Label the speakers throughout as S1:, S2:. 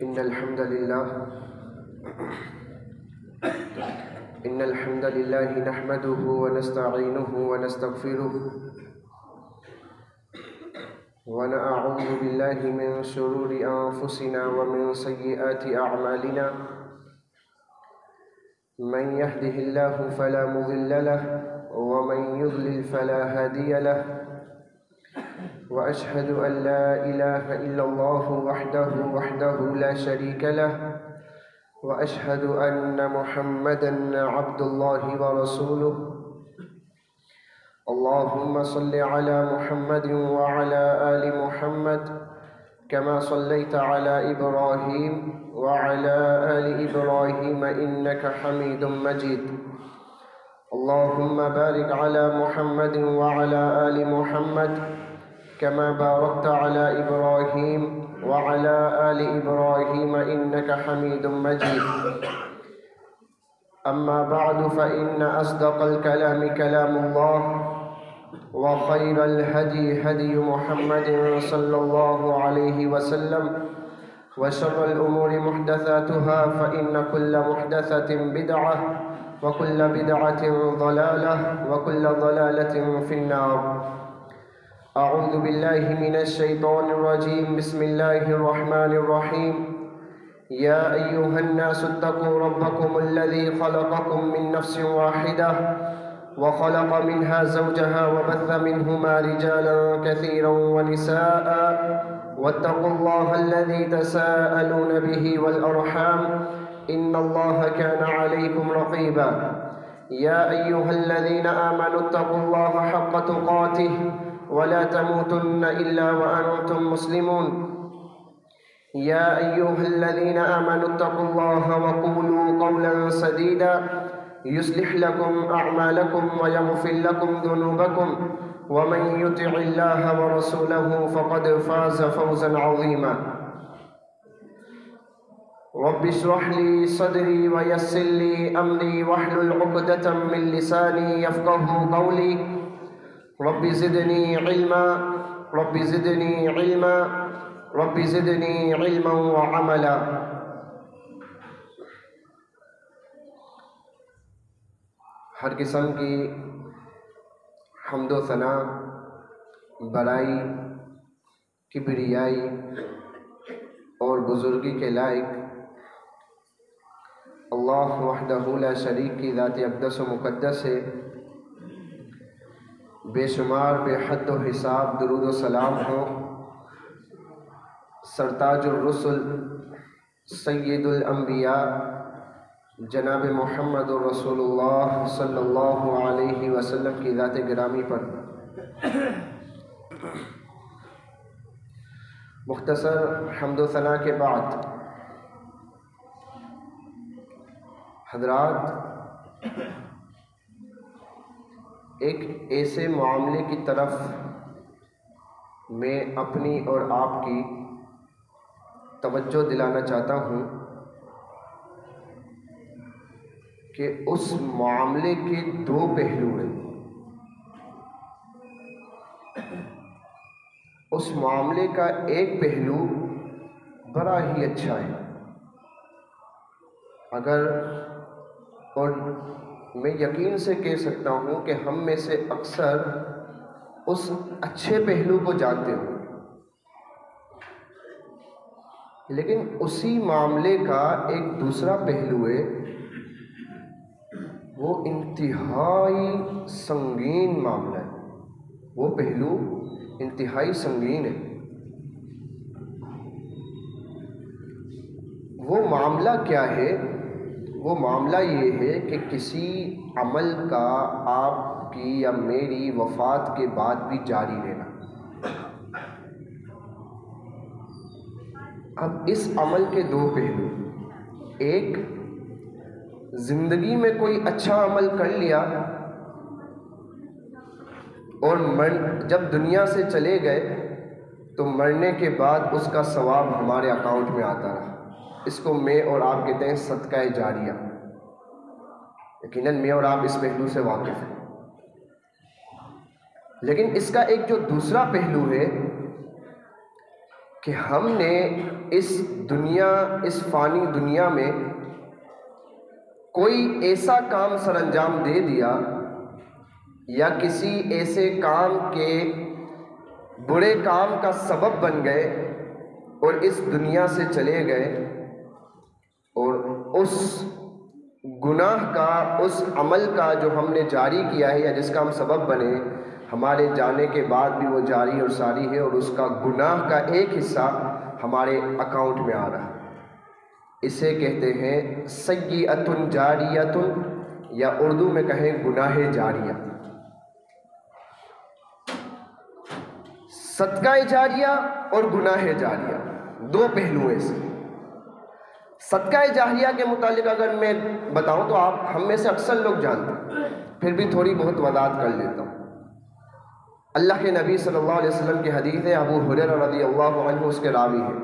S1: إن الحمد لله إن الحمد لله نحمده ونستعينه ونستغفره ونعوذ بالله من شرور أنفسنا ومن سيئات أعمالنا من يهده الله فلا مضل له ومن يضلل فلا هادي له وأشهد أن لا إله إلا الله وحده لا شريك له وأشهد أن محمدًا عبد الله ورسوله اللهم صل على محمد وعلى آل محمد كما صليت على إبراهيم وعلى آل إبراهيم إنك حميد مجيد اللهم بارك على محمد وعلى آل محمد كما باركت على إبراهيم وعلى آل إبراهيم إنك حميد مجيد أما بعد فإن أصدق الكلام كلام الله وخير الهدي هدي محمد صلى الله عليه وسلم وشر الأمور محدثاتها فإن كل محدثة بدعة وكل بدعة ضلالة وكل ضلالة في النار أعوذ بالله من الشيطان الرجيم بسم الله الرحمن الرحيم يا أيها الناس اتقوا ربكم الذي خلقكم من نفس واحدة وخلق منها زوجها وبث منهما رجالا كثيرا ونساء واتقوا الله الذي تساءلون به والأرحام إن الله كان عليكم رقيبا يا أيها الذين آمنوا اتقوا الله حق تقاته ولا تموتن إلا وأنتم مسلمون يا أيها الذين آمنوا اتقوا الله وقولوا قولا سديدا يصلح لكم أعمالكم ويغفر لكم ذنوبكم ومن يطع الله ورسوله فقد فاز فوزا عظيما رب اشرح لي صدري ويسر لي أمري واحلل عقدة من لساني يفقهوا قولي رب زدني علما رب زدني علما رب زدني علما وعملا ہر قسم کی حمد و ثنا بڑائی کبریائی اور بزرگی کے لائق اللہ وحدہ لا شریک کی ذات اقدس و مقدس ہے بے شمار بے حد و حساب درود و سلام ہو سرتاج الرسل سید الانبیاء جناب محمد رسول اللہ صلی اللہ علیہ وسلم کی ذات گرامی پر مختصر حمد و ثنا کے بعد حضرات ایک ایسے معاملے کی طرف میں اپنی اور آپ کی توجہ دلانا چاہتا ہوں کہ اس معاملے کے دو پہلو ہیں۔ اس معاملے کا ایک پہلو بڑا ہی اچھا ہے، اور میں یقین سے کہہ سکتا ہوں کہ ہم میں سے اکثر اس اچھے پہلو کو جانتے ہوں، لیکن اسی معاملے کا ایک دوسرا پہلو ہے، وہ انتہائی سنگین معاملہ ہے، وہ پہلو انتہائی سنگین ہے۔ وہ معاملہ کیا ہے؟ وہ معاملہ یہ ہے کہ کسی عمل کا آپ کی یا میری وفات کے بعد بھی جاری رہنا۔ اب اس عمل کے دو پہلو، ایک زندگی میں کوئی اچھا عمل کر لیا اور جب دنیا سے چلے گئے تو مرنے کے بعد اس کا ثواب ہمارے اکاؤنٹ میں آتا رہا، اس کو میں اور آپ کہتے ہیں صدقہ جاریہ۔ یقیناً میں اور آپ اس پہلو سے واقف ہیں، لیکن اس کا ایک جو دوسرا پہلو ہے کہ ہم نے اس فانی دنیا میں کوئی ایسا کام سر انجام دے دیا یا کسی ایسے کام کے برے کام کا سبب بن گئے اور اس دنیا سے چلے گئے، اور اس گناہ کا، اس عمل کا جو ہم نے جاری کیا ہے یا جس کا ہم سبب بنے، ہمارے جانے کے بعد بھی وہ جاری اور ساری ہے، اور اس کا گناہ کا ایک حصہ ہمارے اکاؤنٹ میں آ رہا ہے۔ اسے کہتے ہیں سیئۃ جاریۃ، یا اردو میں کہیں گناہ جاریہ۔ صدقہ جاریہ اور گناہ جاریہ دو پہلو ہیں۔ صدقہ جاریہ کے متعلق اگر میں بتاؤں تو آپ ہم میں سے اکثر لوگ جانتے ہیں، پھر بھی تھوڑی بہت وضاحت کر لیتا ہوں۔ اللہ کے نبی صلی اللہ علیہ وسلم کی حدیث ہے، ابو ہریرہ رضی اللہ عنہ اس کے راوی ہیں،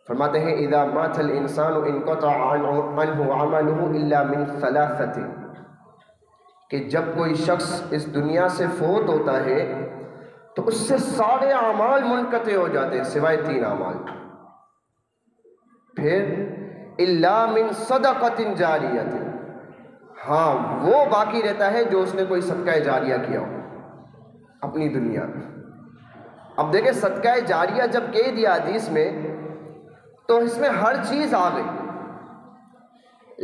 S1: فرماتے ہیں اذا مات الانسان انقطع عنہ عمله الا من ثلاثۃ، کہ جب کوئی شخص اس دنیا سے فوت ہوتا ہے تو اس سے سارے اعمال منقطع ہو جاتے ہیں سوائے 3 اعمال، پھر الا من صدقۃ جاریۃ، ہاں وہ باقی رہتا ہے جو اس نے کوئی صدقہ جاریہ کیا ہو اپنی دنیا میں۔ اب دیکھیں صدقہ جاریہ جب کہہ دیا حدیث میں تو اس میں ہر چیز آ گئی،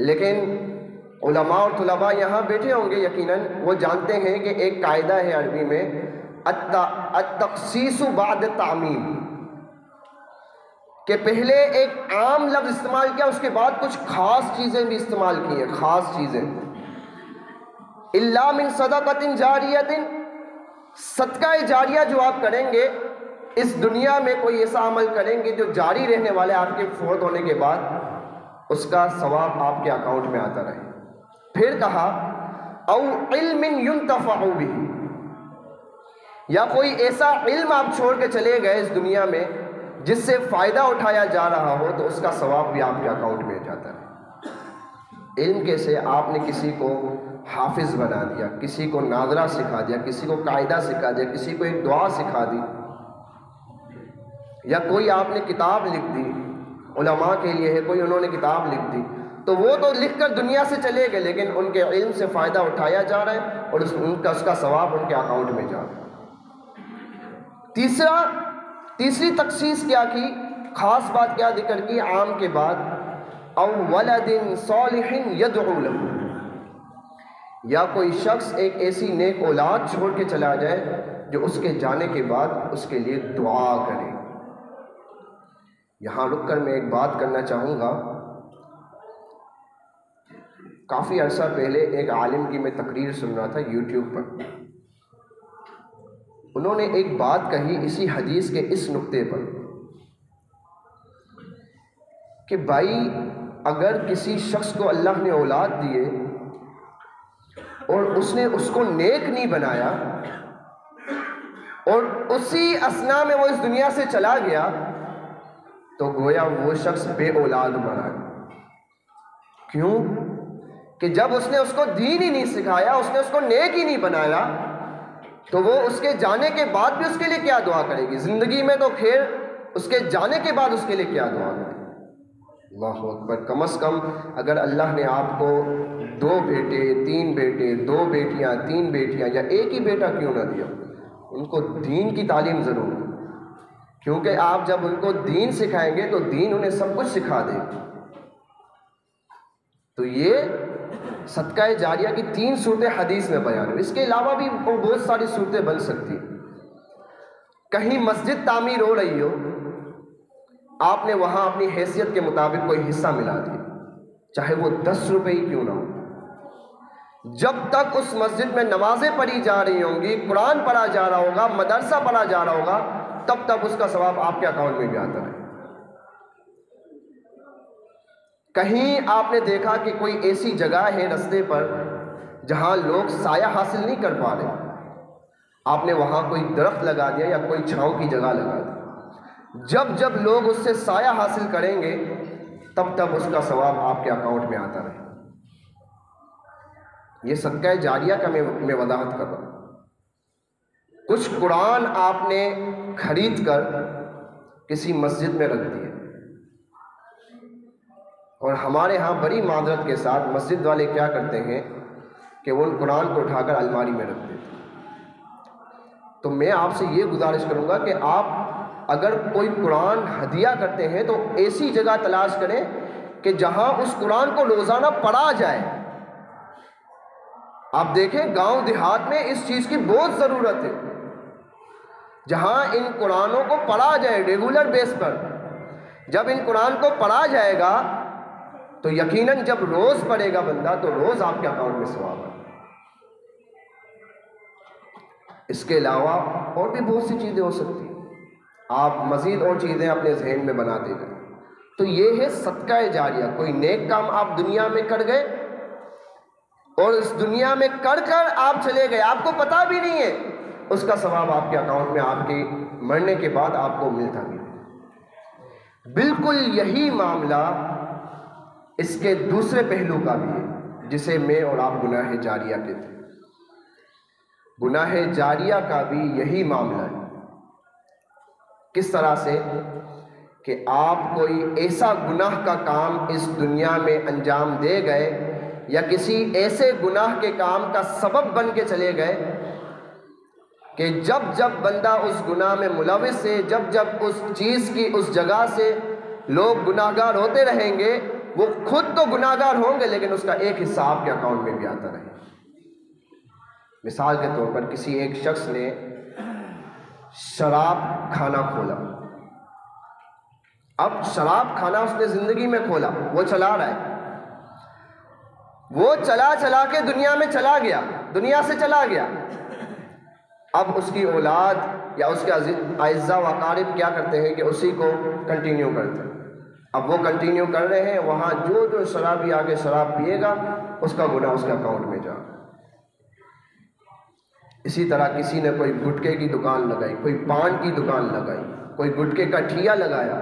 S1: لیکن علماء اور طلباء یہاں بیٹھے ہوں گے یقیناً وہ جانتے ہیں کہ ایک قاعدہ ہے عربی میں التخصیص بعد تعمیم، کہ پہلے ایک عام لفظ استعمال کیا، اس کے بعد کچھ خاص چیزیں بھی استعمال کی ہیں، خاص چیزیں۔ الا من صدقۃ جاریۃ، صدقہ جاریہ جو آپ کریں گے اس دنیا میں، کوئی ایسا عمل کریں گے جو جاری رہنے والے آپ کے فوت ہونے کے بعد اس کا ثواب آپ کے اکاؤنٹ میں آتا رہے۔ پھر کہا او علم ينتفع به، یا کوئی ایسا علم آپ چھوڑ کے چلے گئے اس دنیا میں جس سے فائدہ اٹھایا جا رہا ہو تو اس کا ثواب بھی آپ کے اکاؤنٹ میں جاتا ہے۔ علم کیسے؟ آپ نے کسی کو حافظ بنا دیا، کسی کو ناظرہ سکھا دیا، کسی کو قاعدہ سکھا دیا، کسی کو ایک دعا سکھا دی، یا کوئی آپ نے کتاب لکھ دی، علماء کے لیے ہے، کوئی انہوں نے کتاب لکھ دی، تو وہ تو لکھ کر دنیا سے چلے گئے لیکن ان کے علم سے فائدہ اٹھایا جا رہا ہے اور اس کا ثواب ان کے اکاؤنٹ میں جا رہا ہے۔ تیسری تخصیص کیا کی، خاص بات کیا ذکر کی عام کے بعد، او ولد صالح يدعو له، یا کوئی شخص ایک ایسی نیک اولاد چھوڑ کے چلا جائے جو اس کے جانے کے بعد اس کے لیے دعا کرے۔ یہاں رک کر میں ایک بات کرنا چاہوں گا، کافی عرصہ پہلے ایک عالم کی میں تقریر سن رہا تھا یوٹیوب پر، انہوں نے ایک بات کہی اسی حدیث کے اس نقطے پر کہ بھائی اگر کسی شخص کو اللہ نے اولاد دیے اور اس نے اس کو نیک نہیں بنایا اور اسی اثنا میں وہ اس دنیا سے چلا گیا تو گویا وہ شخص بے اولاد مرا۔ کیوں؟ کہ جب اس نے اس کو دین ہی نہیں سکھایا، اس نے اس کو نیک ہی نہیں بنایا، تو وہ اس کے جانے کے بعد بھی اس کے لیے کیا دعا کرے گی؟ زندگی میں تو خیر، اس کے جانے کے بعد اس کے لیے کیا دعا کرے گی؟ اللہ اکبر۔ کم از کم اگر اللہ نے آپ کو 2 بیٹے 3 بیٹے 2 بیٹیاں 3 بیٹیاں یا ایک ہی بیٹا کیوں نہ دیا، ان کو دین کی تعلیم ضرور دے، کیونکہ آپ جب ان کو دین سکھائیں گے تو دین انہیں سب کچھ سکھا دے گا۔ تو یہ صدقہ جاریہ کی 3 صورتیں حدیث میں بیان ہوئی، اس کے علاوہ بھی بہت ساری صورتیں بن سکتی۔ کہیں مسجد تعمیر ہو رہی ہو، آپ نے وہاں اپنی حیثیت کے مطابق کوئی حصہ ملا دیا، چاہے وہ 10 روپے ہی کیوں نہ ہو، جب تک اس مسجد میں نمازیں پڑھی جا رہی ہوں گی، قرآن پڑھا جا رہا ہوگا، مدرسہ پڑھا جا رہا ہوگا، تب تک اس کا ثواب آپ کے اکاؤنٹ میں بھی آتا ہے۔ کہیں آپ نے دیکھا کہ کوئی ایسی جگہ ہے رستے پر جہاں لوگ سایہ حاصل نہیں کر پا رہے، آپ نے وہاں کوئی درخت لگا دیا یا کوئی چھاؤں کی جگہ لگا دی، جب لوگ اس سے سایہ حاصل کریں گے تب تک اس کا ثواب آپ کے اکاؤنٹ میں آتا رہے۔ یہ صدقہ جاریہ کا میں وضاحت کر رہا ہوں۔ کچھ قرآن آپ نے خرید کر کسی مسجد میں رکھ دیے، اور ہمارے ہاں بڑی معذرت کے ساتھ مسجد والے کیا کرتے ہیں کہ وہ ان قرآن کو اٹھا کر الماری میں رکھ دیتے ہیں۔ تو میں آپ سے یہ گزارش کروں گا کہ آپ اگر کوئی قرآن ہدیہ کرتے ہیں تو ایسی جگہ تلاش کریں کہ جہاں اس قرآن کو روزانہ پڑھا جائے۔ آپ دیکھیں گاؤں دیہات میں اس چیز کی بہت ضرورت ہے، جہاں ان قرآنوں کو پڑھا جائے ریگولر بیس پر۔ جب ان قرآن کو پڑھا جائے گا تو یقیناً جب روز پڑھے گا بندہ تو روز آپ کے اکاؤنٹ میں ثواب ہے۔ اس کے علاوہ اور بھی بہت سی چیزیں ہو سکتی ہیں، آپ مزید اور چیزیں اپنے ذہن میں بناتے گئے۔ تو یہ ہے صدقہ جاریہ، کوئی نیک کام آپ دنیا میں کر گئے اور اس دنیا میں کر کر آپ چلے گئے، آپ کو پتہ بھی نہیں ہے، اس کا ثواب آپ کے اکاؤنٹ میں آپ کے مرنے کے بعد آپ کو ملتا بھی ہے۔ بالکل یہی معاملہ اس کے دوسرے پہلو کا بھی ہے، جسے میں اور آپ گناہ جاریہ کہتے ہیں۔ گناہ جاریہ کا بھی یہی معاملہ ہے۔ کس طرح سے کہ آپ کوئی ایسا گناہ کا کام اس دنیا میں انجام دے گئے یا کسی ایسے گناہ کے کام کا سبب بن کے چلے گئے کہ جب جب بندہ اس گناہ میں ملوث ہے، جب جب اس چیز کی اس جگہ سے لوگ گناہگار ہوتے رہیں گے، وہ خود تو گناہگار ہوں گے لیکن اس کا ایک حصہ آپ کے اکاؤنٹ میں بھی آتا رہے۔ مثال کے طور پر کسی ایک شخص نے شراب کھانا کھولا، اب شراب کھانا اس نے زندگی میں کھولا، وہ چلا رہا ہے، وہ چلا چلا کے دنیا میں چلا گیا، دنیا سے چلا گیا۔ اب اس کی اولاد یا اس کے اعزاء و اقارب کیا کرتے ہیں کہ اسی کو کنٹینیو کرتے ہیں۔ اب وہ کنٹینیو کر رہے ہیں، وہاں جو شرابی آگے شراب پیے گا اس کا گناہ اس کے اکاؤنٹ میں جا۔ اسی طرح کسی نے کوئی گٹکے کی دکان لگائی، کوئی پان کی دکان لگائی، کوئی گٹکے کا ٹھیا لگایا،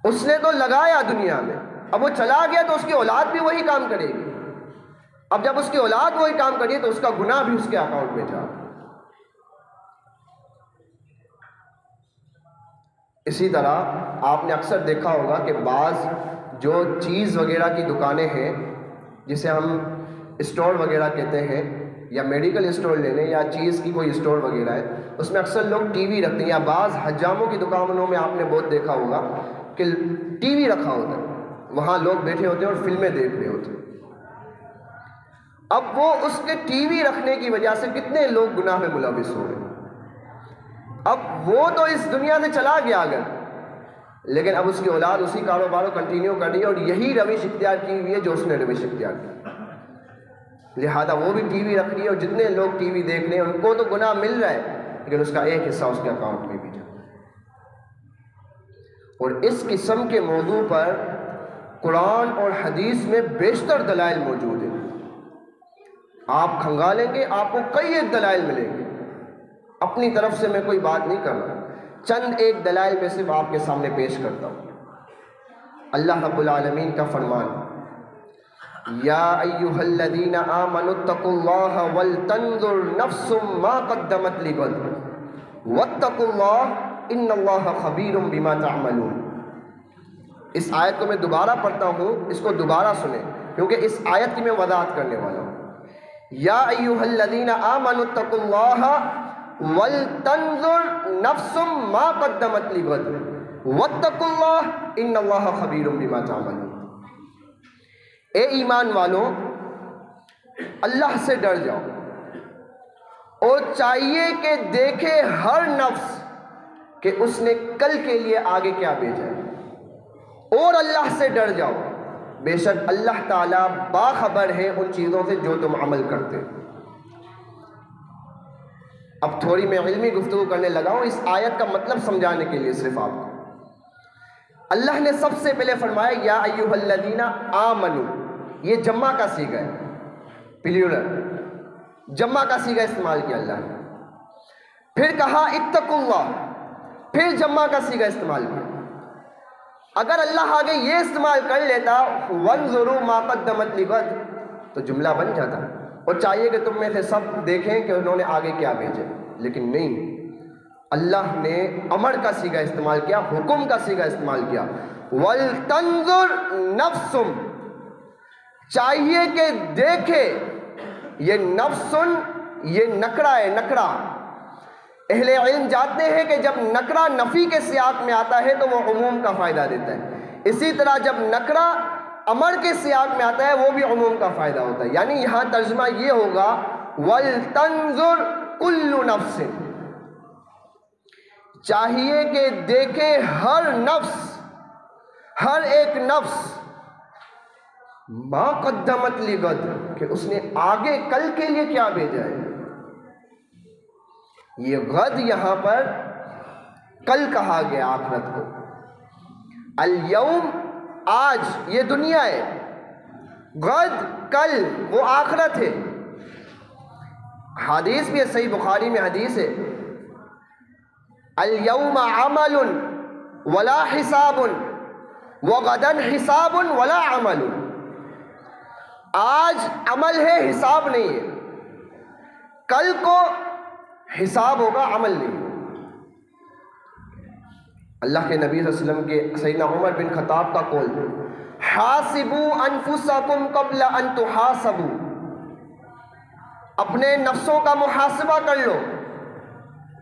S1: اس نے تو لگایا دنیا میں، اب وہ چلا گیا تو اس کی اولاد بھی وہی کام کرے گی۔ اب جب اس کی اولاد وہی کام کری تو اس کا گناہ بھی اس کے اکاؤنٹ میں جا۔ اسی طرح آپ نے اکثر دیکھا ہوگا کہ بعض جو چیز وغیرہ کی دکانیں ہیں، جسے ہم اسٹور وغیرہ کہتے ہیں، یا میڈیکل اسٹور لے لیں یا چیز کی کوئی اسٹور وغیرہ ہے، اس میں اکثر لوگ ٹی وی رکھتے ہیں، یا بعض حجاموں کی دکانوں میں آپ نے بہت دیکھا ہوگا کہ ٹی وی رکھا ہوتا ہے، وہاں لوگ بیٹھے ہوتے ہیں اور فلمیں دیکھ رہے ہوتے ہیں۔ اب وہ اس کے ٹی وی رکھنے کی وجہ سے کتنے لوگ گناہ میں ملوث ہو رہے ہیں۔ اب وہ تو اس دنیا سے چلا گیا اگر، لیکن اب اس کی اولاد اسی کاروبار کو کنٹینیو کر رہی ہے اور یہی روش اختیار کی ہوئی ہے جو اس نے روش اختیار کی، لہذا وہ بھی ٹی وی رکھ رہی ہے، اور جتنے لوگ ٹی وی دیکھ رہے ہیں ان کو تو گناہ مل رہا ہے لیکن اس کا ایک حصہ اس کے اکاؤنٹ میں بھی جاتا ہے۔ اور اس قسم کے موضوع پر قرآن اور حدیث میں بیشتر دلائل موجود ہیں، آپ کھنگالیں گے آپ کو کئی ایک دلائل ملیں گے۔ اپنی طرف سے میں کوئی بات نہیں کر رہا، چند ایک دلائل میں صرف آپ کے سامنے پیش کرتا ہوں۔ اللہ رب العالمین کا فرمان، یا ایھا الذین آمنوا اتقوا اللہ ولتنظر نفس ما قدمت لغد واتقوا اللہ ان اللہ خبیر بما تعملون۔ اس آیت کو میں دوبارہ پڑھتا ہوں، اس کو دوبارہ سنیں کیونکہ اس آیت کی میں وضاحت کرنے والا ہوں۔ یا ایھا الذین آمنوا اتقوا اللہ وَلْتَنْظُرْ نَفْسٌ مَا قَدَّمَتْ لِغَدٍ وَاتَّقُوا اللَّهَ إِنَّ اللَّهَ خَبِيرٌ بِمَا تَعْمَلُونَ۔ اے ایمان والوں، اللہ سے ڈر جاؤ اور چاہیے کہ دیکھے ہر نفس کہ اس نے کل کے لیے آگے کیا بھیجا ہے، اور اللہ سے ڈر جاؤ، بے شک اللہ تعالیٰ باخبر ہے ان چیزوں سے جو تم عمل کرتے۔ اب تھوڑی میں علمی گفتگو کرنے لگا ہوں اس آیت کا مطلب سمجھانے کے لیے صرف آپ کو۔ اللہ نے سب سے پہلے فرمایا یا ایھا الذین آمنوا، یہ جمع کا صیغہ ہے، پلیورل، جمع کا صیغہ استعمال کیا اللہ نے۔ پھر کہا اتقوا اللہ، پھر جمع کا صیغہ استعمال کیا۔ اگر اللہ آگے یہ استعمال کر لیتا وانظروا ما قدمت لغد تو جملہ بن جاتا، اور چاہیے کہ تم میں سے سب دیکھیں کہ انہوں نے آگے کیا بھیجے، لیکن نہیں، اللہ نے امر کا صیغہ استعمال کیا، حکم کا صیغہ استعمال کیا. وَلْتَنْظُرْ نَفْسٌ، چاہیے کہ دیکھے. یہ نفسن یہ نکرہ ہے، نکرہ. اہل علم جانتے ہیں کہ جب نکرہ نفی کے سیاق میں آتا ہے تو وہ عموم کا فائدہ دیتا ہے. اسی طرح جب نکرہ امر کے سیاق میں آتا ہے وہ بھی عموم کا فائدہ ہوتا ہے. یعنی یہاں ترجمہ یہ ہوگا وَلْتَنْظُرْ كُلُّ نَفْسٍ، چاہیے کہ دیکھے ہر نفس، ہر ایک نفس ما قدمت لغد، کہ اس نے آگے کل کے لیے کیا بھیجا ہے. یہ غد یہاں پر کل کہا گیا آخرت کو. الیوم آج یہ دنیا ہے، غد کل وہ آخرت ہے. حدیث بھی ہے، صحیح بخاری میں حدیث ہے، الیوم عمل ولا حساب وغدا حساب ولا عمل. آج عمل ہے، حساب نہیں ہے. کل کو حساب ہوگا، عمل نہیں. اللہ کے نبی صلی اللہ علیہ وسلم کے سیدنا عمر بن خطاب کا قول، حاسبوا انفسکم قبل ان تحاسبوا، اپنے نفسوں کا محاسبہ کر لو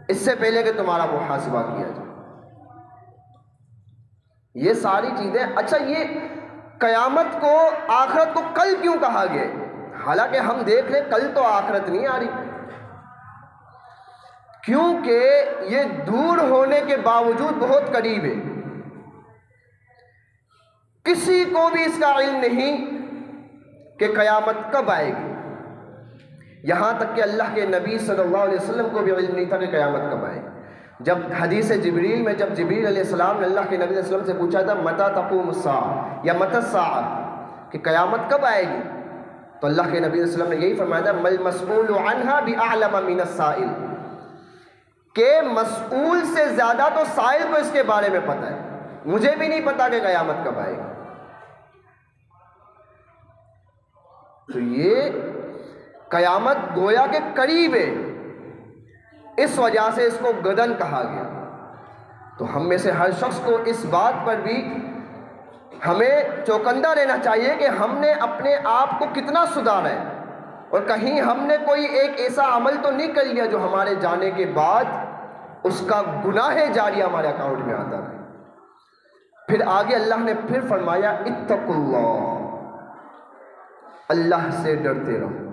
S1: اس سے پہلے کہ تمہارا محاسبہ کیا جائے. یہ ساری چیزیں. اچھا، یہ قیامت کو، آخرت کو کل کیوں کہا گیا؟ حالانکہ ہم دیکھ رہے کل تو آخرت نہیں آ رہی، کیونکہ یہ دور ہونے کے باوجود بہت قریب ہے. کسی کو بھی اس کا علم نہیں کہ قیامت کب آئے گی. یہاں تک کہ اللہ کے نبی صلی اللہ علیہ وسلم کو بھی علم نہیں تھا کہ قیامت کب آئے گی. جب حدیث جبریل میں جب جبریل علیہ السلام نے اللہ کے نبی علیہ السلام سے پوچھا تھا متى تقوم الساعة یا متى الساعة، کہ قیامت کب آئے گی، تو اللہ کے نبی علیہ السلام نے یہی فرمایا تھا مَا الْمَسْئُولُ عَنْهَا بِأَعْلَمَ مِنَ السَّائِلِ، کہ مسئول سے زیادہ تو سائل کو اس کے بارے میں پتہ ہے. مجھے بھی نہیں پتا کہ قیامت کب آئے گی. تو یہ قیامت گویا کے قریب ہے، اس وجہ سے اس کو غدن کہا گیا. تو ہم میں سے ہر شخص کو اس بات پر بھی ہمیں چوکندہ رہنا چاہیے کہ ہم نے اپنے آپ کو کتنا سدھارا ہے، اور کہیں ہم نے کوئی ایک ایسا عمل تو نہیں کر لیا جو ہمارے جانے کے بعد اس کا گناہ جاری ہمارے اکاؤنٹ میں آتا ہے. پھر آگے اللہ نے پھر فرمایا اتقوا اللہ، اللہ سے ڈرتے رہو.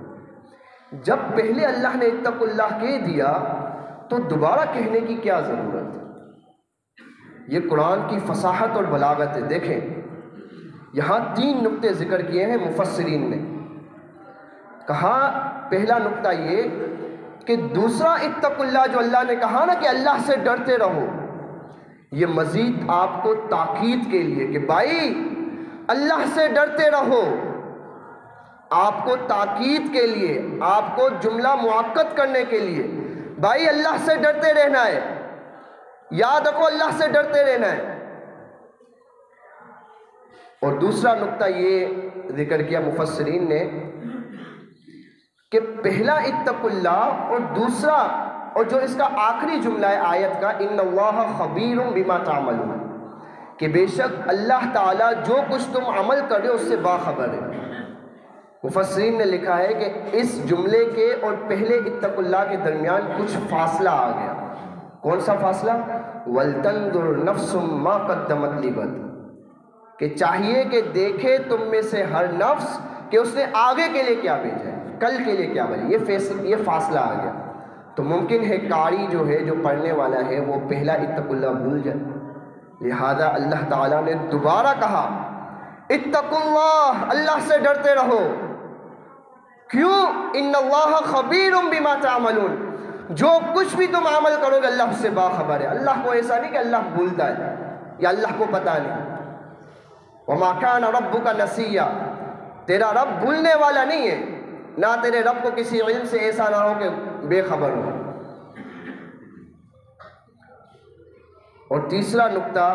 S1: جب پہلے اللہ نے اتقوا اللہ کہہ دیا تو دوبارہ کہنے کی کیا ضرورت؟ یہ قرآن کی فصاحت اور بلاغت ہے. دیکھیں یہاں 3 نقطے ذکر کیے ہیں مفسرین نے. کہا پہلا نقطہ یہ کہ دوسرا اتقوا اللہ جو اللہ نے کہا نا کہ اللہ سے ڈرتے رہو، یہ مزید آپ کو تاکید کے لیے کہ بھائی اللہ سے ڈرتے رہو، آپ کو تاکید کے لیے، آپ کو جملہ مؤکد کرنے کے لیے بھائی اللہ سے ڈرتے رہنا ہے. یاد رکھو اللہ سے ڈرتے رہنا ہے. اور دوسرا نقطہ یہ ذکر کیا مفسرین نے کہ پہلا اتقوا اللہ اور دوسرا، اور جو اس کا آخری جملہ ہے آیت کا ان اللہ خبیر بما تعملون، کہ بے شک اللہ تعالیٰ جو کچھ تم عمل کر رہے ہو اس سے باخبر ہے. مفسرین نے لکھا ہے کہ اس جملے کے اور پہلے اتقوا اللہ کے درمیان کچھ فاصلہ آ گیا. کون سا فاصلہ؟ وَلْتَنْظُرْ نَفْسٌ مَا قَدَّمَتْ لِغَدٍ، کہ چاہیے کہ دیکھے تم میں سے ہر نفس کہ اس نے آگے کے لیے کیا بھیجا ہے، کل کے لیے کیا بھیجا. یہ فاصلہ آ گیا. تو ممکن ہے قاری جو ہے، جو پڑھنے والا ہے، وہ پہلا اتقوا اللہ بھول جائے. لہذا اللہ تعالیٰ نے دوبارہ کہا اتقوا اللہ، اللہ سے ڈرتے رہو. کیوں؟ ان اللہ خبیر بما تعملون، جو کچھ بھی تم عمل کرو گے اللہ اس سے باخبر ہے. اللہ کو ایسا نہیں کہ اللہ بھولتا ہے یا اللہ کو پتہ نہیں. وما کان ربک نسیا، تیرا رب بھولنے والا نہیں ہے، نہ تیرے رب کو کسی علم سے ایسا نہ ہو کہ بے خبر ہو. اور تیسرا نقطہ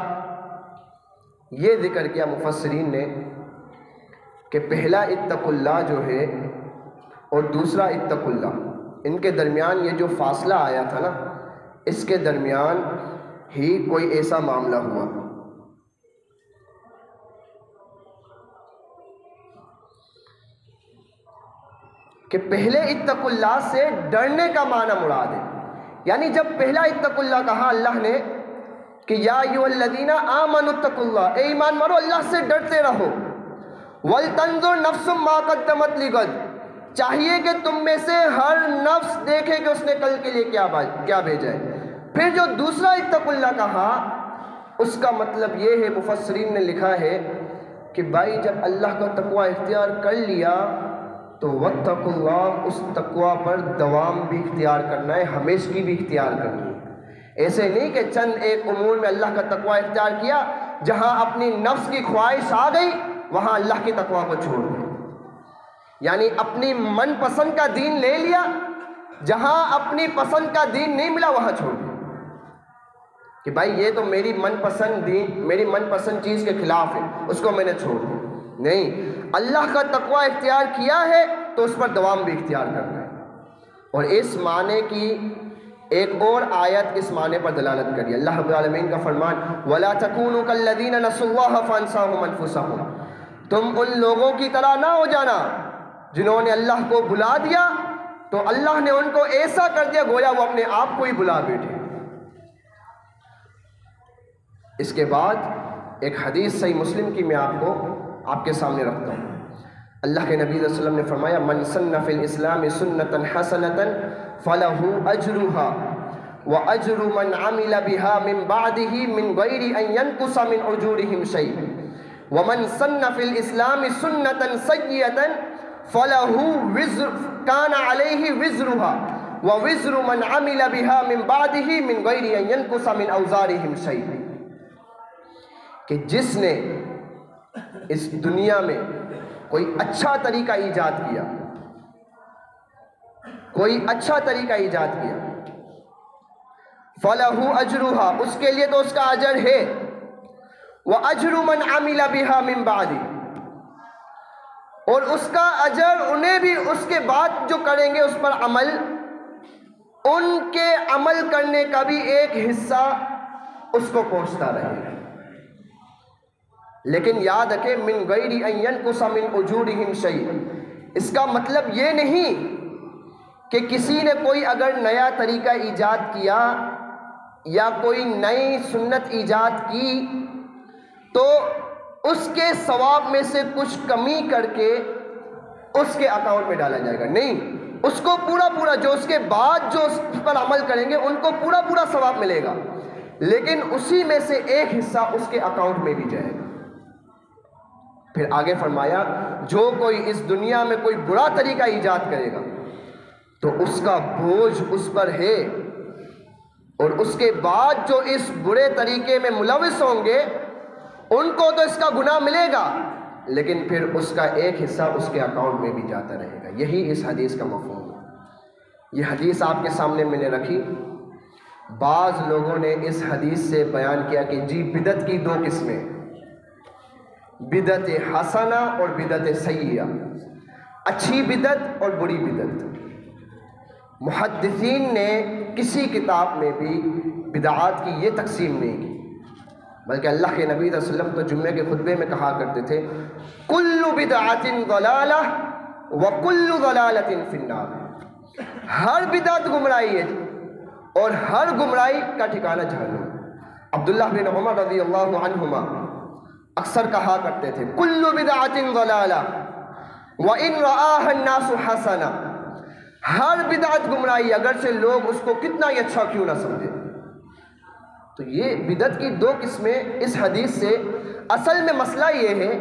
S1: یہ ذکر کیا مفسرین نے کہ پہلا اتقوا اللہ جو ہے اور دوسرا اتقوا اللہ، ان کے درمیان یہ جو فاصلہ آیا تھا نا، اس کے درمیان ہی کوئی ایسا معاملہ ہوا کہ پہلے اتقوا اللہ سے ڈرنے کا معنی مراد ہے. یعنی جب پہلا اتقوا اللہ کہا اللہ نے کہ یا ایھا الذین آمنوا اتقوا اللہ، اے ایمان والو اللہ سے ڈرتے رہو. وَلْتَنْظُرْ نَفْسٌ مَا قَدَّمَتْ لِغَدٍ، چاہیے کہ تم میں سے ہر نفس دیکھے کہ اس نے کل کے لیے کیا بھیجا ہے. پھر جو دوسرا اتقوا اللہ کہا اس کا مطلب یہ ہے، مفسرین نے لکھا ہے کہ بھائی جب اللہ کا تقوی اختیار کر لیا تو واتقوا اللہ، اس تقوی پر دوام بھی اختیار کرنا ہے، ہمیشگی بھی اختیار کرنی ہے. ایسے نہیں کہ چند ایک امور میں اللہ کا تقوی اختیار کیا، جہاں اپنی نفس کی خواہش آ گئی وہاں اللہ کی تقوی کو چھوڑ دیا. یعنی اپنی من پسند کا دین لے لیا، جہاں اپنی پسند کا دین نہیں ملا وہاں چھوڑ دیا کہ بھائی یہ تو میری من پسند دین، میری من پسند چیز کے خلاف ہے، اس کو میں نے چھوڑ دیا. نہیں، اللہ کا تقوی اختیار کیا ہے تو اس پر دوام بھی اختیار کرنا ہے. اور اس معنی کی ایک اور آیت اس معنی پر دلالت کری. اللہ رب العالمین کا فرمان وَلَا تَكُونُوا كَالَّذِينَ نَسُوا اللَّهَ فَأَنسَاهُمْ أَنفُسَهُمْ، تم ان لوگوں کی طرح نہ ہو جانا جنہوں نے اللہ کو بھلا دیا تو اللہ نے ان کو ایسا کر دیا گویا وہ اپنے آپ کو ہی بھلا بیٹھے. اس کے بعد ایک حدیث صحیح مسلم کی میں آپ کے سامنے رکھتا ہوں. اللہ کے نبی صلی اللہ علیہ وسلم نے فرمایا من سن فی الاسلام سنة حسنة فله اجرها واجر من عمل بها من بعده من غیر ان ينقص من اجورهم شیء ومن سن فی الاسلام سنة سیئة فله وزر كان علیہ وزرها ووزر من عمل بها من بعده من غیر ان ينقص من اوزارهم شیء. کہ جس نے اس دنیا میں کوئی اچھا طریقہ ایجاد کیا، فَلَهُ أَجْرُهَا، اس کے لیے تو اس کا اجر ہے، وَأَجْرُ مَنْ عَمِلَ بِهَا مِنْ بَعْدِ، اور اس کا اجر انہیں بھی اس کے بعد جو کریں گے اس پر عمل، ان کے عمل کرنے کا بھی ایک حصہ اس کو پہنچتا رہے گا. لیکن یاد رکھے من غیر ان ینقص من اجورہم شیء، اس کا مطلب یہ نہیں کہ کسی نے کوئی اگر نیا طریقہ ایجاد کیا یا کوئی نئی سنت ایجاد کی تو اس کے ثواب میں سے کچھ کمی کر کے اس کے اکاؤنٹ میں ڈالا جائے گا. نہیں، اس کو پورا جو اس کے بعد جو اس پر عمل کریں گے ان کو پورا ثواب ملے گا، لیکن اسی میں سے ایک حصہ اس کے اکاؤنٹ میں بھی جائے گا. پھر آگے فرمایا جو کوئی اس دنیا میں کوئی برا طریقہ ایجاد کرے گا تو اس کا بوجھ اس پر ہے، اور اس کے بعد جو اس برے طریقے میں ملوث ہوں گے ان کو تو اس کا گناہ ملے گا، لیکن پھر اس کا ایک حصہ اس کے اکاؤنٹ میں بھی جاتا رہے گا. یہی اس حدیث کا مفہوم ہے. یہ حدیث آپ کے سامنے میں نے رکھی. بعض لوگوں نے اس حدیث سے بیان کیا کہ جی بدعت کی دو قسمیں، بدعت حسنہ اور بدعت سیئہ، اچھی بدعت اور بری بدعت. محدثین نے کسی کتاب میں بھی بدعات کی یہ تقسیم نہیں کی، بلکہ اللہ کے نبی صلی اللہ علیہ وسلم تو جمعے کے خطبے میں کہا کرتے تھے کل بدعت ضلالہ وکل ضلالۃ فی النار، ہر بدعت گمراہی ہے اور ہر گمراہی کا ٹھکانہ جہنم. عبداللہ بن عمر رضی اللہ عنہما اکثر کہا کرتے تھے کل بدعت ضلالہ وان رآها الناس حسنہ، ہر بدعت گمراہی اگرچہ لوگ اس کو کتنا ہی اچھا کیوں نہ سمجھے. تو یہ بدعت کی دو قسمیں اس حدیث سے، اصل میں مسئلہ یہ ہے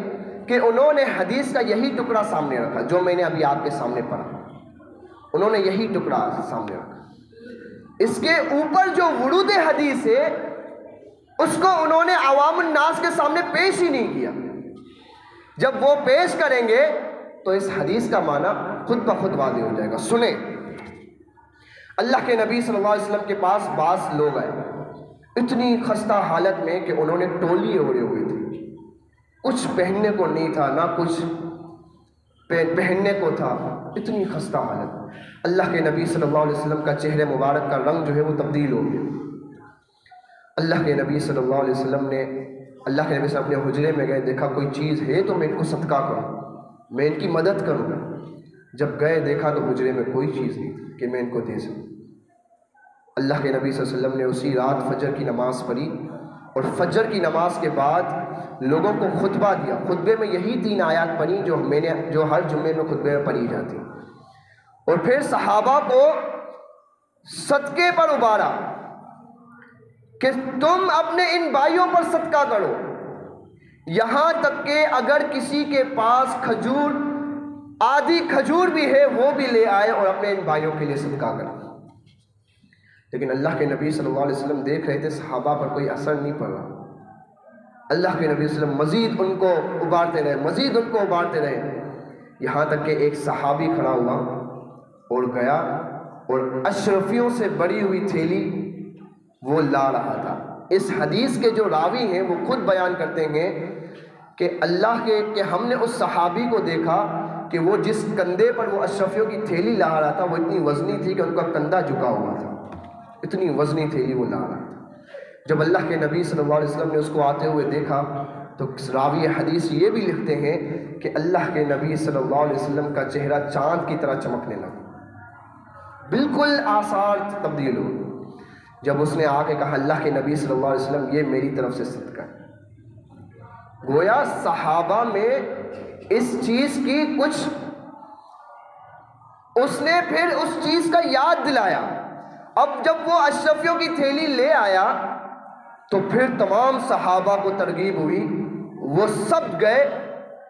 S1: کہ انہوں نے حدیث کا یہی ٹکڑا سامنے رکھا جو میں نے ابھی آپ کے سامنے پڑھا، انہوں نے یہی ٹکڑا سامنے رکھا. اس کے اوپر جو ورود حدیث ہے اس کو انہوں نے عوام الناس کے سامنے پیش ہی نہیں کیا. جب وہ پیش کریں گے تو اس حدیث کا معنی خود بخود واضح ہو جائے گا. سنیں، اللہ کے نبی صلی اللہ علیہ وسلم کے پاس بعض لوگ آئے اتنی خستہ حالت میں کہ انہوں نے ٹولی اوڑے ہوئے تھے، کچھ پہننے کو نہیں تھا، نہ کچھ پہننے کو تھا، اتنی خستہ حالت۔ اللہ کے نبی صلی اللہ علیہ وسلم کا چہرے مبارک کا رنگ جو ہے وہ تبدیل ہو گیا۔ اللہ کے نبی صلی اللہ علیہ وسلم نے اللہ کے نبی سے اپنے حجرے میں گئے، دیکھا کوئی چیز ہے تو میں ان کو صدقہ کروں، میں ان کی مدد کروں گا۔ جب گئے دیکھا تو حجرے میں کوئی چیز نہیں تھی کہ میں ان کو دے سکوں۔ اللہ کے نبی صلی اللہ علیہ وسلم نے اسی رات فجر کی نماز پڑھی، اور فجر کی نماز کے بعد لوگوں کو خطبہ دیا۔ خطبے میں یہی 3 آیات پڑھی جو ہر جمعے میں خطبے میں پڑھی جاتی، اور پھر صحابہ کو صدقے پر ابھارا کہ تم اپنے ان بھائیوں پر صدقہ کرو، یہاں تک کہ اگر کسی کے پاس کھجور، آدھی کھجور بھی ہے وہ بھی لے آئے اور اپنے ان بھائیوں کے لیے صدقہ کرے۔ لیکن اللہ کے نبی صلی اللہ علیہ وسلم دیکھ رہے تھے صحابہ پر کوئی اثر نہیں پڑ رہا۔ اللہ کے نبی صلی اللہ علیہ وسلم مزید ان کو ابھارتے رہے، مزید ان کو ابھارتے رہے، یہاں تک کہ ایک صحابی کھڑا ہوا اور گیا اور اشرفیوں سے بڑی ہوئی تھیلی وہ لا رہا تھا۔ اس حدیث کے جو راوی ہیں وہ خود بیان کرتے ہیں کہ کہ ہم نے اس صحابی کو دیکھا کہ وہ جس کندھے پر وہ اشرفیوں کی تھیلی لا رہا تھا وہ اتنی وزنی تھی کہ ان کا کندھا جھکا ہوا تھا، اتنی وزنی تھیلی وہ لا رہا تھا۔ جب اللہ کے نبی صلی اللہ علیہ وسلم نے اس کو آتے ہوئے دیکھا تو راوی حدیث یہ بھی لکھتے ہیں کہ اللہ کے نبی صلی اللہ علیہ وسلم کا چہرہ چاند کی طرح چمکنے لگا، بالکل آثار تبدیل ہو۔ جب اس نے آ کے کہا اللہ کے نبی صلی اللہ علیہ وسلم یہ میری طرف سے صدقہ ہے، گویا صحابہ میں اس چیز کی کچھ، اس نے پھر اس چیز کا یاد دلایا۔ اب جب وہ اشرفیوں کی تھیلی لے آیا تو پھر تمام صحابہ کو ترغیب ہوئی، وہ سب گئے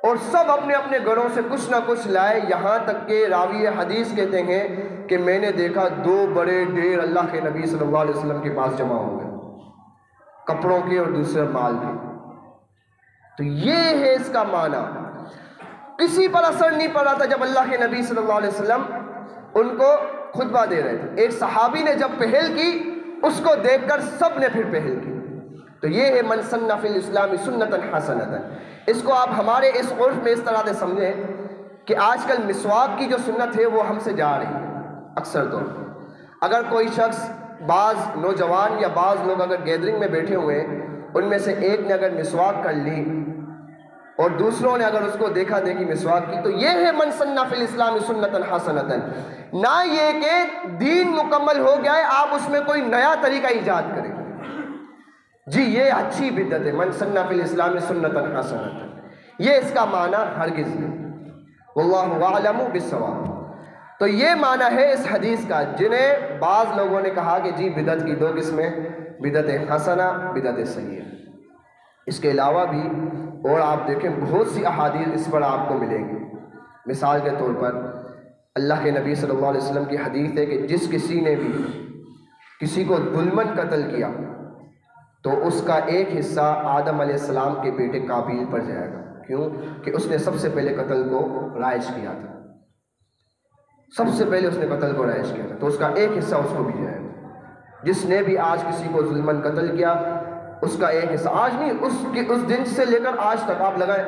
S1: اور سب اپنے اپنے گھروں سے کچھ نہ کچھ لائے، یہاں تک کہ راوی حدیث کہتے ہیں کہ میں نے دیکھا 2 بڑے ڈھیر اللہ کے نبی صلی اللہ علیہ وسلم کے پاس جمع ہو گئے، کپڑوں کے اور دوسرے مال کے۔ تو یہ ہے اس کا معنی۔ کسی پر اثر نہیں پڑ رہا تھا جب اللہ کے نبی صلی اللہ علیہ وسلم ان کو خطبہ دے رہے تھے۔ ایک صحابی نے جب پہل کی، اس کو دیکھ کر سب نے پھر پہل کی۔ تو یہ ہے من سن فی الاسلام سنتا حسنتا۔ اس کو آپ ہمارے اس عرف میں اس طرح سے سمجھیں کہ آج کل مسواک کی جو سنت ہے وہ ہم سے جا رہی ہے اکثر طور پر۔ اگر کوئی شخص، بعض نوجوان یا بعض لوگ اگر گیدرنگ میں بیٹھے ہوئے ہیں، ان میں سے ایک نے اگر مسواک کر لی اور دوسروں نے اگر اس کو دیکھا دیکھی مسواک کی، تو یہ ہے من سن فی الاسلام سنتا حسنتا۔ نہ یہ کہ دین مکمل ہو گیا ہے آپ اس میں کوئی نیا طریقہ ایجاد کریں، جی یہ اچھی بدعت ہے، من سن فی الاسلام سنتا حسنتا، یہ اس کا معنی ہرگز نہیں۔ واللہ اعلم بالصواب۔ تو یہ معنی ہے اس حدیث کا، جنہیں بعض لوگوں نے کہا کہ جی بدعت کی 2 قسمیں، بدعت حسنہ، بدعت سیئہ۔ اس کے علاوہ بھی اور آپ دیکھیں بہت سی احادیث اس پر آپ کو ملیں گی۔ مثال کے طور پر اللہ کے نبی صلی اللہ علیہ وسلم کی حدیث ہے کہ جس کسی نے بھی کسی کو ظلماً قتل کیا تو اس کا ایک حصہ آدم علیہ السلام کے بیٹے قابیل پر جائے گا۔ کیوں؟ کہ اس نے سب سے پہلے قتل کو رائج کیا تھا، سب سے پہلے اس نے قتل کو رائج کیا تھا، تو اس کا ایک حصہ اس کو بھی جائے گا۔ جس نے بھی آج کسی کو ظلماً قتل کیا اس کا ایک حصہ، آج نہیں، اس دن سے لے کر آج تک آپ لگائیں،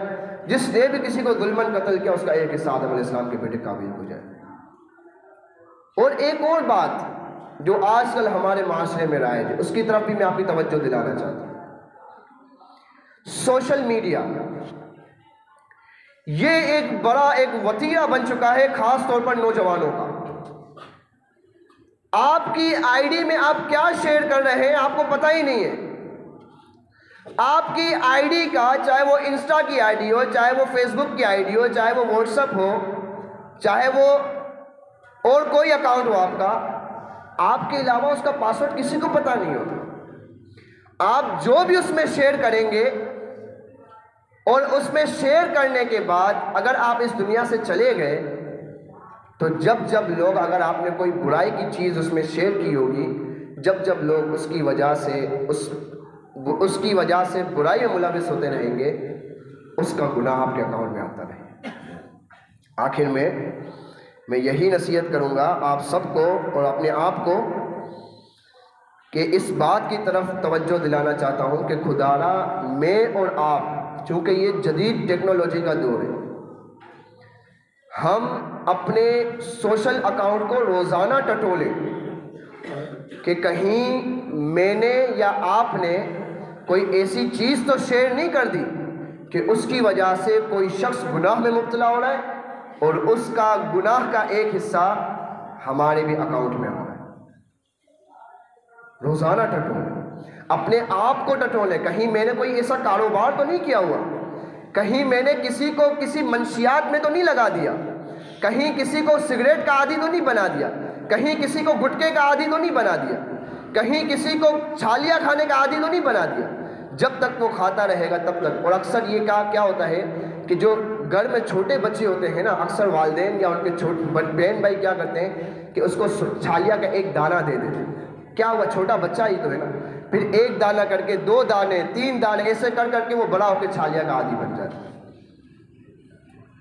S1: جس نے بھی کسی کو ظلماً قتل کیا اس کا ایک حصہ آدم علیہ السلام کے بیٹے قابیل کو جائے۔ اور ایک اور بات جو آج کل ہمارے معاشرے میں رائج ہے، اس کی طرف بھی میں آپ کی توجہ دلانا چاہتا ہوں۔ سوشل میڈیا یہ ایک بڑا ایک وتیرہ بن چکا ہے، خاص طور پر نوجوانوں کا۔ آپ کی آئی ڈی میں آپ کیا شیئر کر رہے ہیں آپ کو پتہ ہی نہیں ہے۔ آپ کی آئی ڈی کا، چاہے وہ انسٹا کی آئی ڈی ہو، چاہے وہ فیس بک کی آئی ڈی ہو، چاہے وہ واٹس ایپ ہو، چاہے وہ اور کوئی اکاؤنٹ ہو آپ کے علاوہ اس کا پاسورڈ کسی کو پتہ نہیں ہوتا۔ آپ جو بھی اس میں شیئر کریں گے اور اس میں شیئر کرنے کے بعد اگر آپ اس دنیا سے چلے گئے تو جب لوگ، اگر آپ نے کوئی برائی کی چیز اس میں شیئر کی ہوگی، جب لوگ اس کی وجہ سے برائی میں ملوث ہوتے رہیں گے، اس کا گناہ آپ کے اکاؤنٹ میں آتا رہے گا۔ آخر میں یہی نصیحت کروں گا آپ سب کو اور اپنے آپ کو کہ اس بات کی طرف توجہ دلانا چاہتا ہوں کہ خدارا میں اور آپ، چونکہ یہ جدید ٹیکنالوجی کا دور ہے، ہم اپنے سوشل اکاؤنٹ کو روزانہ ٹٹولیں کہ کہیں میں نے یا آپ نے کوئی ایسی چیز تو شیئر نہیں کر دی کہ اس کی وجہ سے کوئی شخص گناہ میں مبتلا ہو رہا ہے اور اس کا گناہ کا ایک حصہ ہمارے بھی اکاؤنٹ میں آ رہا ہے۔ روزانہ ٹٹولیں، اپنے آپ کو ٹٹولیں، کہیں میں نے کوئی ایسا کاروبار تو نہیں کیا ہوا، کہیں میں نے کسی کو کسی منشیات میں تو نہیں لگا دیا، کہیں کسی کو سگریٹ کا عادی تو نہیں بنا دیا، کہیں کسی کو گٹکے کا عادی تو نہیں بنا دیا، کہیں کسی کو چھالیا کھانے کا عادی تو نہیں بنا دیا۔ جب تک وہ کھاتا رہے گا تب تک۔ اور اکثر یہ کیا ہوتا ہے کہ جو گھر میں چھوٹے بچے ہوتے ہیں نا، اکثر والدین یا ان کے بہن بھائی کیا کرتے ہیں کہ اس کو چھالیا کا ایک دانہ دے دیتے ہیں۔ کیا ہوا، چھوٹا بچہ ہی تو ہے نا، پھر ایک دانہ کر کے 2 دانے 3 دانے ایسے کر کر کے وہ بڑا ہو کے چھالیا کا عادی بن جاتا ہے،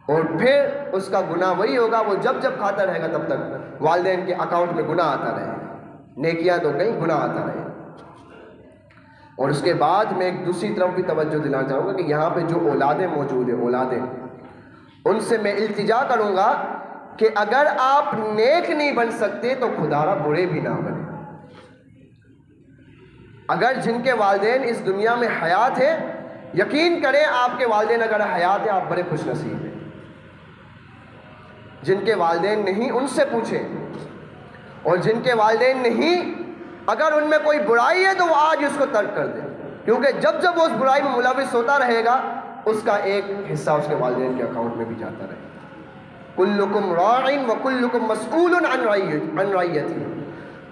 S1: اور پھر اس کا گناہ وہی ہوگا، وہ جب جب کھاتا رہے گا تب تک والدین کے اکاؤنٹ میں گناہ آتا رہے گا، نیکیاں تو کہیں گناہ آتا رہے گا۔ اور اس کے بعد میں ایک دوسری طرف بھی توجہ دلانا چاہوں گا کہ یہاں پہ جو اولادیں موجود ہیں، اولادیں، ان سے میں التجا کروں گا کہ اگر آپ نیک نہیں بن سکتے تو خدا را برے بھی نہ بنے۔ اگر جن کے والدین اس دنیا میں حیات ہیں، یقین کریں آپ کے والدین اگر حیات ہیں آپ بڑے خوش نصیب ہیں۔ جن کے والدین نہیں ان سے پوچھیں، اور جن کے والدین نہیں، اگر ان میں کوئی برائی ہے تو وہ آج اس کو ترک کر دیں، کیونکہ جب جب وہ اس برائی میں ملوث ہوتا رہے گا اس کا ایک حصہ اس کے والدین کے اکاؤنٹ میں بھی جاتا رہے گا۔ کلکم راع وکلکم مسئول عن رعیتہ،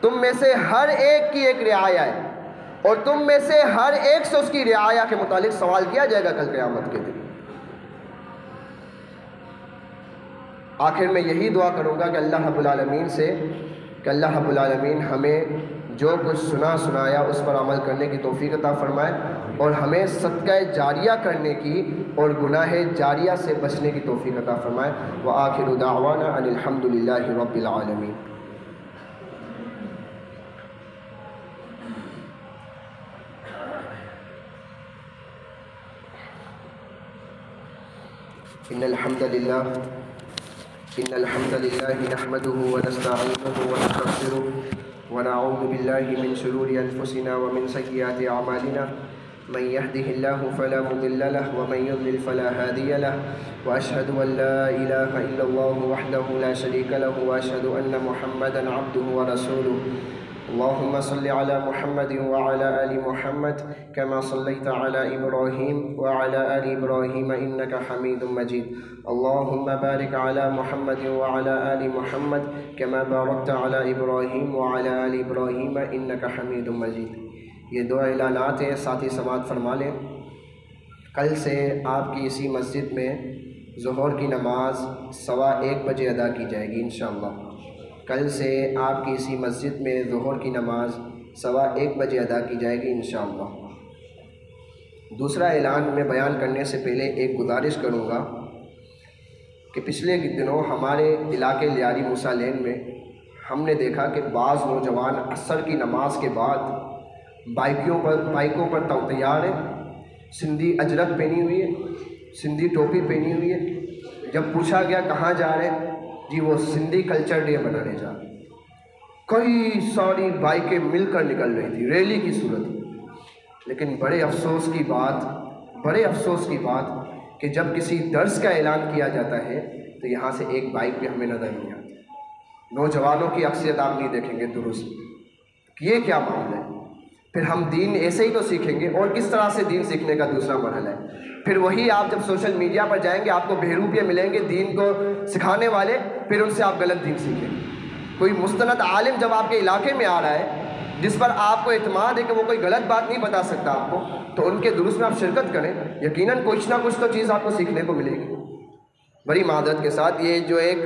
S1: تم میں سے ہر ایک کی ایک رعایا ہے، اور تم میں سے ہر ایک سے اس کی رعایا کے متعلق سوال کیا جائے گا کل قیامت کے دن۔ آخر میں یہی دعا کروں گا کہ اللہ رب العالمین سے کہ اللہ رب العالمین ہمیں جو کچھ سنایا اس پر عمل کرنے کی توفیق عطا فرمائے، اور ہمیں صدقہ جاریہ کرنے کی اور گناہ جاریہ سے بچنے کی توفیق عطا فرمائے۔ وآخر دعوانا ان الحمد للہ رب العالمین۔ ان الحمد للہ نحمده ونستعینه ونستغفره ونعوذ باللہ من شرور انفسنا ومن سیئات اعمالنا، من يهده الله فلا مضل له ومن يضلل فلا هادي له، واشهد ان لا اله الا الله وحده لا شريك له، واشهد ان محمدا عبده ورسوله۔ اللهم صل على محمد وعلى آل محمد كما صليت على إبراهيم وعلى آل إبراهيم إنك حميد مجيد۔ اللهم بارك على محمد وعلى آل محمد كما باركت على إبراهيم وعلى آل إبراهيم إنك حميد مجيد۔ یہ دو اعلانات ہیں، ساتھی سماعت فرما لیں۔ کل سے آپ کی اسی مسجد میں ظہر کی نماز 1:15 بجے ادا کی جائے گی انشاءاللہ۔ کل سے آپ کی اسی مسجد میں ظہر کی نماز 1:15 بجے ادا کی جائے گی انشاءاللہ۔ دوسرا اعلان میں بیان کرنے سے پہلے ایک گزارش کروں گا کہ پچھلے دنوں ہمارے علاقے لیاری موسیٰ لین میں ہم نے دیکھا کہ بعض نوجوان عصر کی نماز کے بعد بائکوں پر تیار ہیں، سندھی اجرک پہنی ہوئی ہے، سندھی ٹوپی پہنی ہوئی ہے۔ جب پوچھا گیا کہاں جا رہے ہیں، جی وہ سندھی کلچر ڈے منانے جا رہے ہیں۔ کئی ساری بائکیں مل کر نکل رہی تھی ریلی کی صورت، لیکن بڑے افسوس کی بات کہ جب کسی درس کا اعلان کیا جاتا ہے تو یہاں سے ایک بائک بھی ہمیں نظر نہیں آتی۔ نوجوانوں کی اکثریت آپ نہیں دیکھیں گے درست، یہ کیا معاملہ ہے؟ پھر ہم دین ایسے ہی تو سیکھیں گے، اور کس طرح سے دین سیکھنے کا دوسرا مرحلہ ہے۔ پھر وہی آپ جب سوشل میڈیا پر جائیں گے آپ کو بہروپیے ملیں گے دین کو سکھانے والے، پھر ان سے آپ غلط دین سیکھیں گے۔ کوئی مستند عالم جب آپ کے علاقے میں آ رہا ہے جس پر آپ کو اعتماد ہے کہ وہ کوئی غلط بات نہیں بتا سکتا آپ کو، تو ان کے دروس میں آپ شرکت کریں، یقیناً کچھ نہ کچھ تو چیز آپ کو سیکھنے کو ملے گی۔ بڑی معذرت کے ساتھ یہ جو ایک